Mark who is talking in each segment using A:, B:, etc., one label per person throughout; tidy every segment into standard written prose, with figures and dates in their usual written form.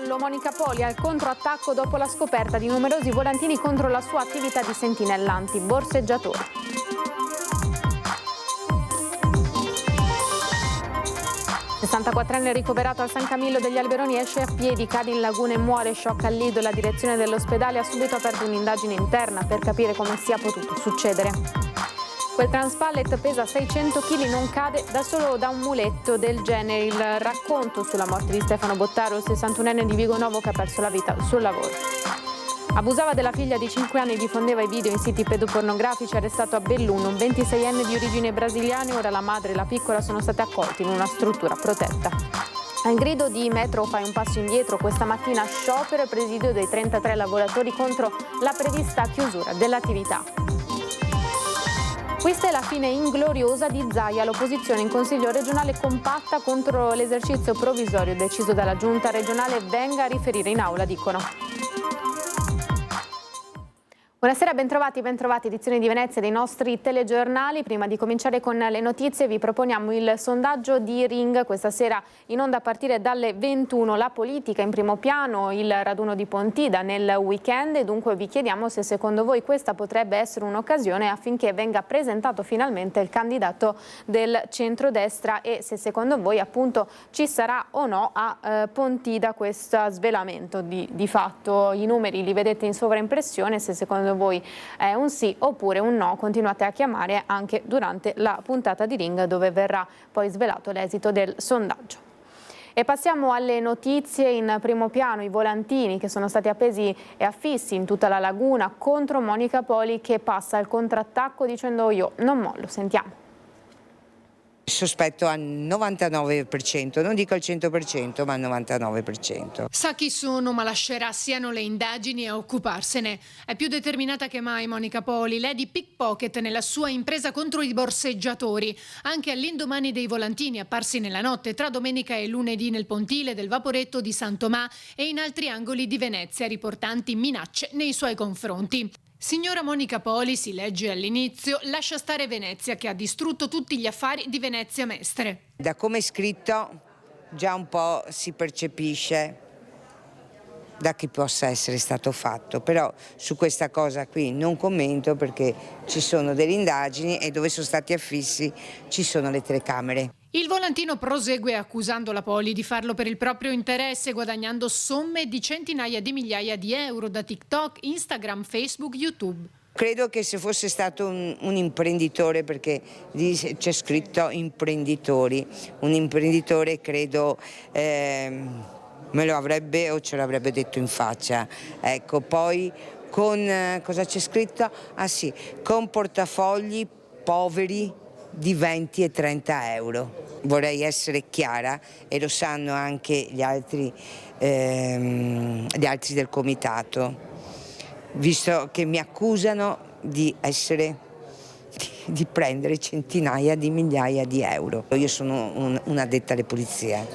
A: giallo, Monica Poli al controattacco dopo la scoperta di numerosi volantini contro la sua attività di sentinellanti, borseggiatori. Il 64enne ricoverato al San Camillo degli Alberoni esce a piedi, cade in laguna e muore, shock al Lido. La direzione dell'ospedale ha subito aperto un'indagine interna per capire come sia potuto succedere. Quel transpallet pesa 600 kg, non cade da solo da un muletto del genere. Il racconto sulla morte di Stefano Bottaro, il 61enne di Vigonovo che ha perso la vita sul lavoro. Abusava della figlia di 5 anni e diffondeva i video in siti pedopornografici, arrestato a Belluno, un 26enne di origine brasiliane. Ora la madre e la piccola sono state accolti in una struttura protetta. Al grido di Metro fai un passo indietro, questa mattina sciopero e presidio dei 33 lavoratori contro la prevista chiusura dell'attività. Questa è la fine ingloriosa di Zaia, l'opposizione in Consiglio regionale compatta contro l'esercizio provvisorio deciso dalla Giunta regionale, venga a riferire in aula, dicono. Buonasera, bentrovati, edizione di Venezia dei nostri telegiornali. Prima di cominciare con le notizie vi proponiamo il sondaggio di Ring, questa sera in onda a partire dalle 21, la politica in primo piano, il raduno di Pontida nel weekend e dunque vi chiediamo se secondo voi questa potrebbe essere un'occasione affinché venga presentato finalmente il candidato del centrodestra e se secondo voi appunto ci sarà o no a Pontida questo svelamento di fatto. I numeri li vedete in sovraimpressione, se secondo voi è un sì oppure un no, continuate a chiamare anche durante la puntata di Ring dove verrà poi svelato l'esito del sondaggio. E passiamo alle notizie. In primo piano i volantini che sono stati appesi e affissi in tutta la laguna contro Monica Poli che passa al contrattacco dicendo io non mollo. Sentiamo.
B: Sospetto al 99%, non dico al 100%, ma al 99%.
C: Sa chi sono, ma lascerà siano le indagini a occuparsene. È più determinata che mai Monica Poli, lady pickpocket nella sua impresa contro i borseggiatori. Anche all'indomani dei volantini apparsi nella notte tra domenica e lunedì nel pontile del Vaporetto di San Tomà e in altri angoli di Venezia, riportanti minacce nei suoi confronti. Signora Monica Poli, si legge all'inizio, lascia stare Venezia che ha distrutto tutti gli affari di Venezia Mestre.
B: Da come è scritto già un po' si percepisce da chi possa essere stato fatto, però su questa cosa qui non commento perché ci sono delle indagini e dove sono stati affissi ci sono le telecamere.
C: Il volantino prosegue accusando la Poli di farlo per il proprio interesse, guadagnando somme di centinaia di migliaia di euro da TikTok, Instagram, Facebook, YouTube.
B: Credo che se fosse stato un imprenditore, perché c'è scritto imprenditori, un imprenditore credo me lo avrebbe o ce l'avrebbe detto in faccia. Ecco, poi con cosa c'è scritto? Ah sì, con portafogli poveri di 20 e 30 euro. Vorrei essere chiara e lo sanno anche gli altri del comitato, visto che mi accusano di prendere centinaia di migliaia di euro. Io sono un'addetta alle pulizie.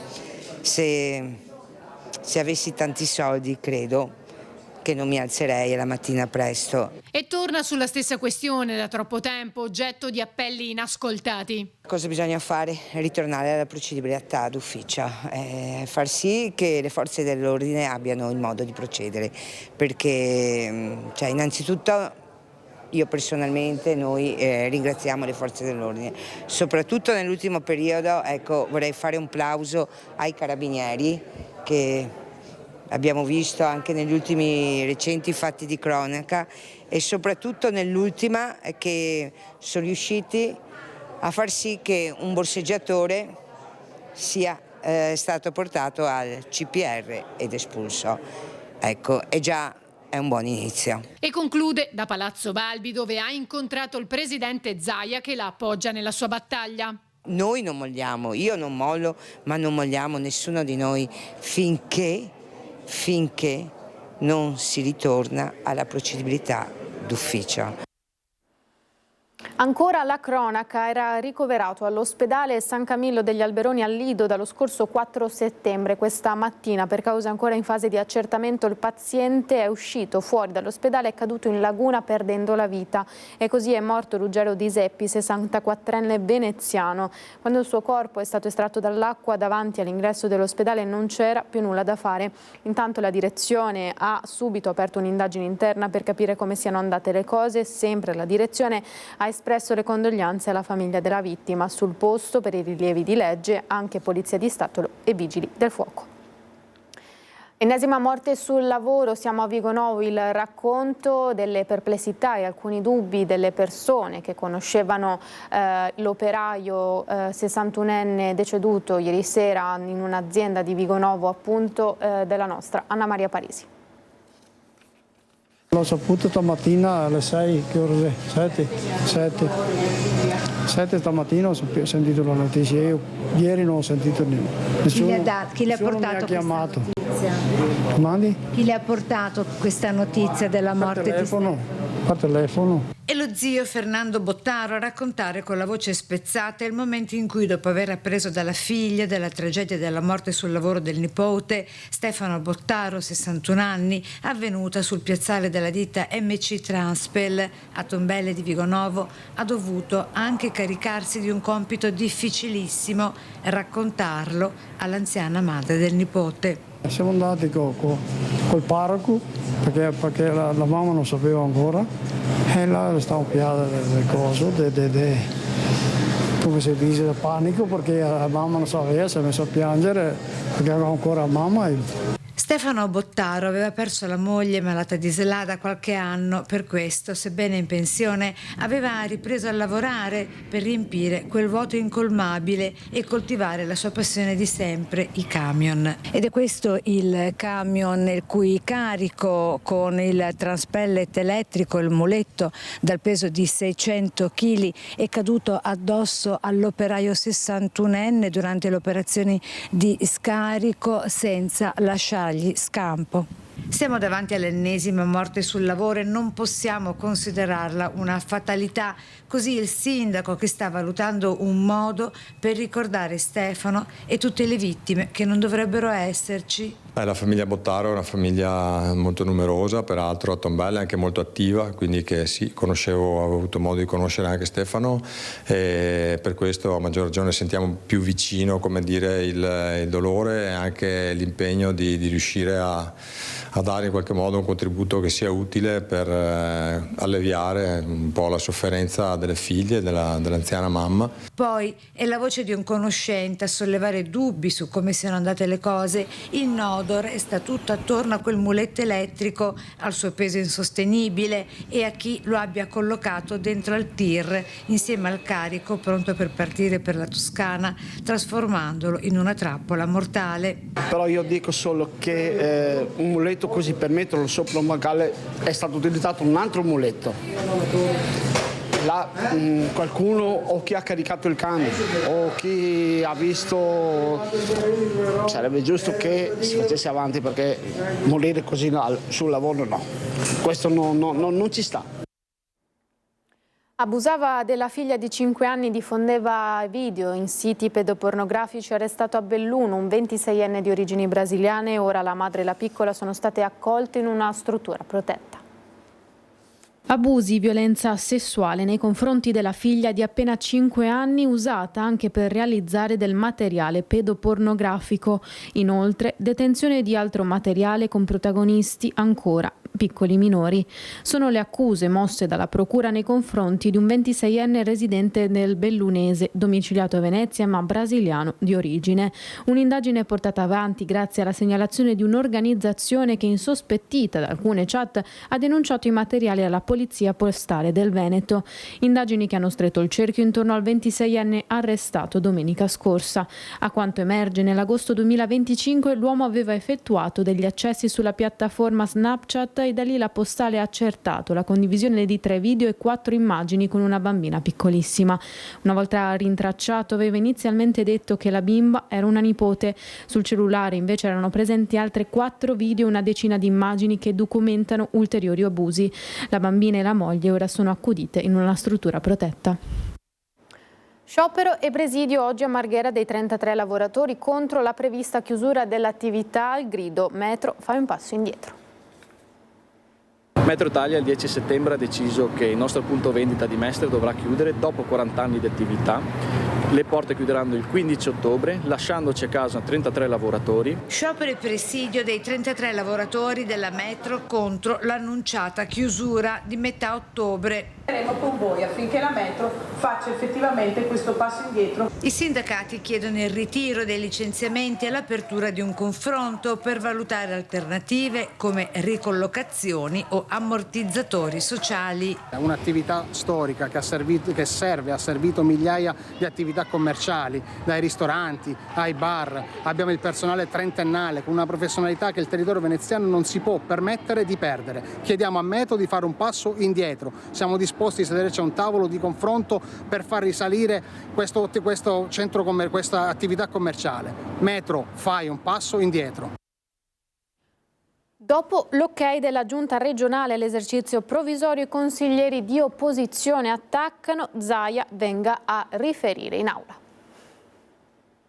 B: Se avessi tanti soldi credo che non mi alzerei la mattina presto.
C: E torna sulla stessa questione da troppo tempo, oggetto di appelli inascoltati.
B: Cosa bisogna fare? Ritornare alla procedibilità d'ufficio, far sì che le forze dell'ordine abbiano il modo di procedere, perché innanzitutto io personalmente, noi ringraziamo le forze dell'ordine, soprattutto nell'ultimo periodo, ecco, vorrei fare un plauso ai carabinieri che abbiamo visto anche negli ultimi recenti fatti di cronaca e soprattutto nell'ultima che sono riusciti a far sì che un borseggiatore sia stato portato al CPR ed espulso. Ecco, è un buon inizio.
C: E conclude da Palazzo Balbi, dove ha incontrato il presidente Zaia che la appoggia nella sua battaglia.
B: Noi non molliamo, io non mollo, ma non molliamo nessuno di noi finché non si ritorna alla procedibilità d'ufficio.
A: Ancora la cronaca, era ricoverato all'ospedale San Camillo degli Alberoni a Lido dallo scorso 4 settembre. Questa mattina, per cause ancora in fase di accertamento, il paziente è uscito fuori dall'ospedale e è caduto in laguna perdendo la vita. E così è morto Ruggero Di Seppi, 64enne veneziano. Quando il suo corpo è stato estratto dall'acqua davanti all'ingresso dell'ospedale non c'era più nulla da fare. Intanto la direzione ha subito aperto un'indagine interna per capire come siano andate le cose. Sempre la direzione ha espresso le condoglianze alla famiglia della vittima. Sul posto, per i rilievi di legge, anche Polizia di Stato e Vigili del Fuoco. Ennesima morte sul lavoro, siamo a Vigonovo, il racconto delle perplessità e alcuni dubbi delle persone che conoscevano l'operaio 61enne deceduto ieri sera in un'azienda di Vigonovo, appunto, della nostra Anna Maria Parisi.
D: L'ho saputo stamattina alle 6, che ore? 7 stamattina ho sentito la notizia, io ieri non ho sentito nessuno.
E: Chi le ha portato
D: questa
E: notizia?
D: Domandi?
E: Chi le ha portato questa notizia della morte di Stefano?
D: Per telefono.
E: E lo zio Fernando Bottaro a raccontare con la voce spezzata il momento in cui, dopo aver appreso dalla figlia della tragedia della morte sul lavoro del nipote, Stefano Bottaro, 61 anni, avvenuta sul piazzale della ditta MC Transpel a Tombelle di Vigonovo, ha dovuto anche caricarsi di un compito difficilissimo: raccontarlo all'anziana madre del nipote.
D: Siamo andati col parroco perché la mamma non sapeva ancora e là stavamo pigliando le cose, come si dice, del panico, perché la mamma non sapeva, si è messa a piangere perché aveva ancora la mamma.
E: Stefano Bottaro aveva perso la moglie malata di SLA da qualche anno, per questo, sebbene in pensione, aveva ripreso a lavorare per riempire quel vuoto incolmabile e coltivare la sua passione di sempre, i camion. Ed è questo il camion il cui carico con il transpellet elettrico, il muletto dal peso di 600 kg, è caduto addosso all'operaio 61enne durante le operazioni di scarico senza lasciargli scampo. Siamo davanti all'ennesima morte sul lavoro e non possiamo considerarla una fatalità. Così il sindaco, che sta valutando un modo per ricordare Stefano e tutte le vittime che non dovrebbero esserci.
F: La famiglia Bottaro è una famiglia molto numerosa, peraltro a Tombelle anche molto attiva, quindi che sì, avevo avuto modo di conoscere anche Stefano, e per questo a maggior ragione sentiamo più vicino, come dire, il dolore e anche l'impegno di riuscire a dare in qualche modo un contributo che sia utile per alleviare un po' la sofferenza delle figlie, dell'anziana mamma.
E: Poi è la voce di un conoscente a sollevare dubbi su come siano andate le cose. Il nodo resta tutto attorno a quel muletto elettrico, al suo peso insostenibile e a chi lo abbia collocato dentro al tir insieme al carico pronto per partire per la Toscana, trasformandolo in una trappola mortale.
G: Però io dico solo che un muletto così per metterlo sopra un bancale è stato utilizzato un altro muletto. Là qualcuno o chi ha caricato il camion o chi ha visto, sarebbe giusto che si facesse avanti, perché morire così sul lavoro no, questo non ci sta.
A: Abusava della figlia di 5 anni, diffondeva video in siti pedopornografici, arrestato a Belluno un 26enne di origini brasiliane. Ora la madre e la piccola sono state accolte in una struttura protetta. Abusi, violenza sessuale nei confronti della figlia di appena 5 anni, usata anche per realizzare del materiale pedopornografico. Inoltre, detenzione di altro materiale con protagonisti ancora piccoli minori. Sono le accuse mosse dalla procura nei confronti di un 26enne residente nel Bellunese, domiciliato a Venezia ma brasiliano di origine. Un'indagine portata avanti grazie alla segnalazione di un'organizzazione che, insospettita da alcune chat, ha denunciato i materiali alla Polizia Postale del Veneto. Indagini che hanno stretto il cerchio intorno al 26enne arrestato domenica scorsa. A quanto emerge, nell'agosto 2025 l'uomo aveva effettuato degli accessi sulla piattaforma Snapchat e da lì la postale ha accertato la condivisione di 3 video e 4 immagini con una bambina piccolissima. Una volta rintracciato aveva inizialmente detto che la bimba era una nipote. Sul cellulare invece erano presenti altre 4 video e una decina di immagini che documentano ulteriori abusi. La bambina e la moglie ora sono accudite in una struttura protetta. Sciopero e presidio oggi a Marghera dei 33 lavoratori contro la prevista chiusura dell'attività. Il grido Metro fa un passo indietro.
H: Metro Italia il 10 settembre ha deciso che il nostro punto vendita di Mestre dovrà chiudere dopo 40 anni di attività. Le porte chiuderanno il 15 ottobre, lasciandoci a casa 33 lavoratori.
E: Sciopero e presidio dei 33 lavoratori della Metro contro l'annunciata chiusura di metà ottobre.
I: Saremo con voi affinché la Metro faccia effettivamente questo passo indietro.
E: I sindacati chiedono il ritiro dei licenziamenti e l'apertura di un confronto per valutare alternative come ricollocazioni o ammortizzatori sociali.
J: È un'attività storica che ha servito migliaia di attività commerciali, dai ristoranti ai bar. Abbiamo il personale trentennale con una professionalità che il territorio veneziano non si può permettere di perdere. Chiediamo a Metro di fare un passo indietro. Siamo disposti a sederci a un tavolo di confronto per far risalire questa attività commerciale. Metro, fai un passo indietro.
A: Dopo l'ok della giunta regionale all'esercizio provvisorio, i consiglieri di opposizione attaccano Zaia venga a riferire in aula.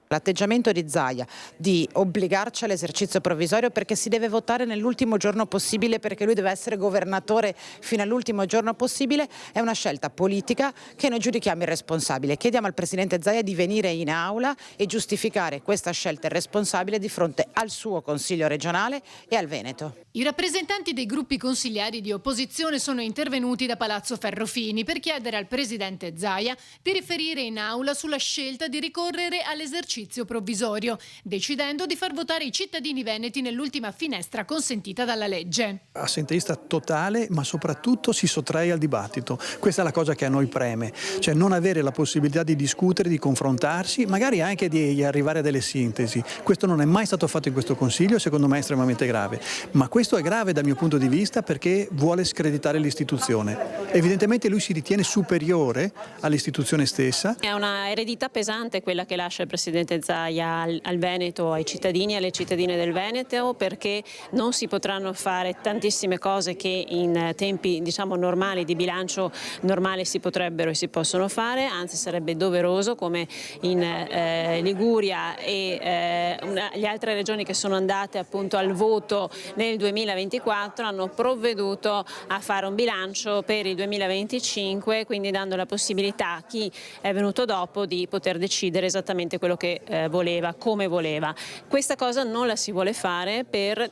K: L'atteggiamento di Zaia di obbligarci all'esercizio provvisorio perché si deve votare nell'ultimo giorno possibile, perché lui deve essere governatore fino all'ultimo giorno possibile, è una scelta politica che noi giudichiamo irresponsabile. Chiediamo al Presidente Zaia di venire in aula e giustificare questa scelta irresponsabile di fronte al suo Consiglio regionale e al Veneto.
C: I rappresentanti dei gruppi consigliari di opposizione sono intervenuti da Palazzo Ferrofini per chiedere al Presidente Zaia di riferire in aula sulla scelta di ricorrere all'esercizio provvisorio, decidendo di far votare i cittadini veneti nell'ultima finestra consentita dalla legge.
L: Assenteista totale, ma soprattutto si sottrae al dibattito. Questa è la cosa che a noi preme, cioè non avere la possibilità di discutere, di confrontarsi, magari anche di arrivare a delle sintesi. Questo non è mai stato fatto in questo Consiglio, secondo me è estremamente grave. Ma questo è grave dal mio punto di vista perché vuole screditare l'istituzione. Evidentemente lui si ritiene superiore all'istituzione stessa.
M: È una eredità pesante quella che lascia il Presidente Zaia al Veneto, ai cittadini e alle cittadine del Veneto, perché non si potranno fare tantissime cose che in tempi normali, di bilancio normale, si potrebbero e si possono fare, anzi sarebbe doveroso, come in Liguria e le altre regioni che sono andate appunto al voto nel 2024 hanno provveduto a fare un bilancio per il 2025, quindi dando la possibilità a chi è venuto dopo di poter decidere esattamente quello che voleva, come voleva. Questa cosa non la si vuole fare per,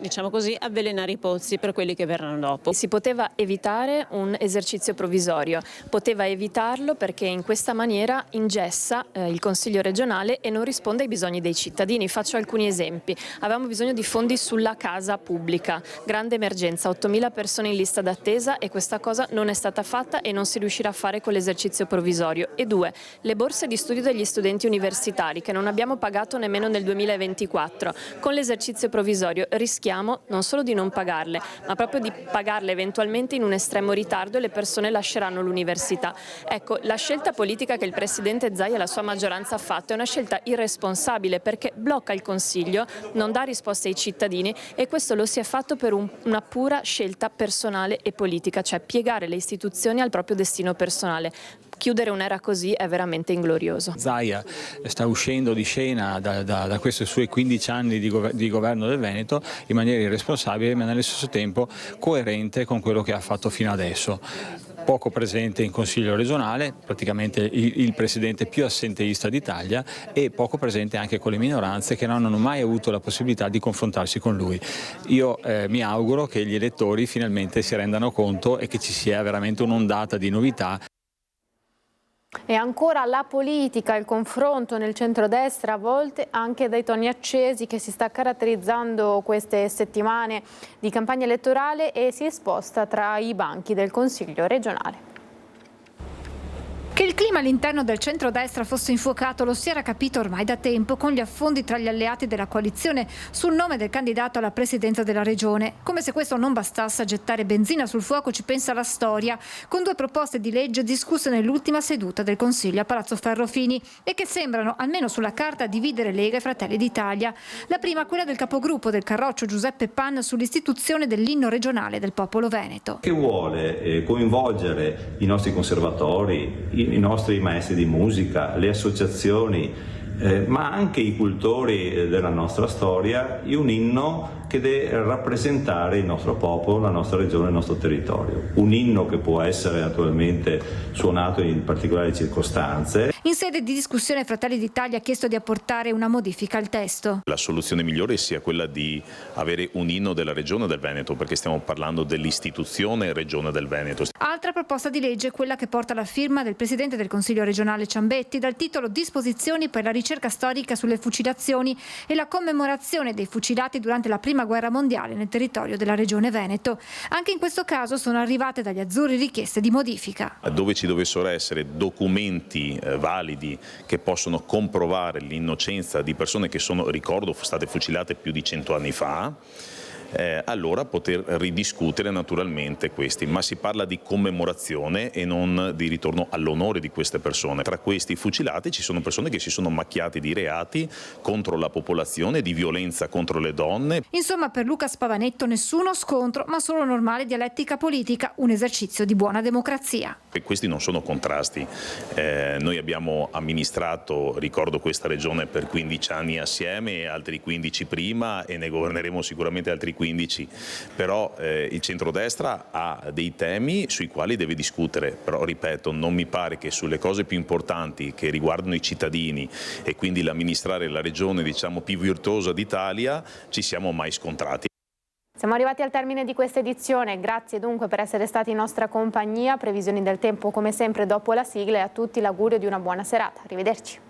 M: avvelenare i pozzi per quelli che verranno dopo.
N: Si poteva evitare un esercizio provvisorio, poteva evitarlo perché in questa maniera ingessa il Consiglio regionale e non risponde ai bisogni dei cittadini. Faccio alcuni esempi. Avevamo bisogno di fondi sulla casa pubblica, grande emergenza, 8.000 persone in lista d'attesa e questa cosa non è stata fatta e non si riuscirà a fare con l'esercizio provvisorio. E 2, le borse di studio degli studenti universitari che non abbiamo pagato nemmeno nel 2024. Con l'esercizio provvisorio rischiamo non solo di non pagarle, ma proprio di pagarle eventualmente in un estremo ritardo e le persone lasceranno l'università. Ecco, la scelta politica che il Presidente Zaia e la sua maggioranza ha fatto è una scelta irresponsabile perché blocca il Consiglio, non dà risposte ai cittadini e questo lo si è fatto per una pura scelta personale e politica, cioè piegare le istituzioni al proprio destino personale. Chiudere un'era così è veramente inglorioso.
O: Zaia sta uscendo di scena da questi suoi 15 anni di governo del Veneto in maniera irresponsabile, ma nello stesso tempo coerente con quello che ha fatto fino adesso. Poco presente in Consiglio regionale, praticamente il presidente più assenteista d'Italia, e poco presente anche con le minoranze che non hanno mai avuto la possibilità di confrontarsi con lui. Io mi auguro che gli elettori finalmente si rendano conto e che ci sia veramente un'ondata di novità.
A: E ancora la politica, il confronto nel centrodestra, a volte anche dai toni accesi, che si sta caratterizzando queste settimane di campagna elettorale e si sposta tra i banchi del Consiglio regionale.
E: Che il
P: il clima all'interno del centrodestra fosse infuocato lo si era capito ormai da tempo, con gli affondi tra gli alleati della coalizione sul nome del candidato alla presidenza della regione. Come se questo non bastasse a gettare benzina sul fuoco ci pensa la storia, con 2 proposte di legge discusse nell'ultima seduta del Consiglio a Palazzo Ferrofini e che sembrano, almeno sulla carta, dividere Lega e Fratelli d'Italia. La prima, quella del capogruppo del Carroccio Giuseppe Pan sull'istituzione dell'inno regionale del popolo veneto.
Q: Che vuole coinvolgere i nostri conservatori, i nostri maestri di musica, le associazioni, ma anche i cultori della nostra storia, in un inno che deve rappresentare il nostro popolo, la nostra regione, il nostro territorio. Un inno che può essere naturalmente suonato in particolari circostanze.
P: In sede di discussione Fratelli d'Italia ha chiesto di apportare una modifica al testo.
R: La soluzione migliore sia quella di avere un inno della regione del Veneto, perché stiamo parlando dell'istituzione regione del Veneto.
P: Altra proposta di legge è quella che porta la firma del Presidente del Consiglio regionale Ciambetti dal titolo Disposizioni per la ricerca storica sulle fucilazioni e la commemorazione dei fucilati durante la Prima Guerra Mondiale nel territorio della Regione Veneto. Anche in questo caso sono arrivate dagli azzurri richieste di modifica.
R: Dove ci dovessero essere documenti validi che possono comprovare l'innocenza di persone che sono, ricordo, state fucilate più di 100 anni fa, allora poter ridiscutere naturalmente questi, ma si parla di commemorazione e non di ritorno all'onore di queste persone. Tra questi fucilati ci sono persone che si sono macchiate di reati contro la popolazione, di violenza contro le donne.
P: Insomma, per Luca Spavanetto nessuno scontro, ma solo normale dialettica politica, un esercizio di buona democrazia.
R: E questi non sono contrasti. Noi abbiamo amministrato, ricordo, questa regione per 15 anni assieme, altri 15 prima, e ne governeremo sicuramente altri 15, però il centrodestra ha dei temi sui quali deve discutere, però ripeto, non mi pare che sulle cose più importanti che riguardano i cittadini e quindi l'amministrare la regione, diciamo, più virtuosa d'Italia ci siamo mai scontrati.
A: Siamo arrivati al termine di questa edizione, grazie dunque per essere stati in nostra compagnia, previsioni del tempo come sempre dopo la sigla e a tutti l'augurio di una buona serata, arrivederci.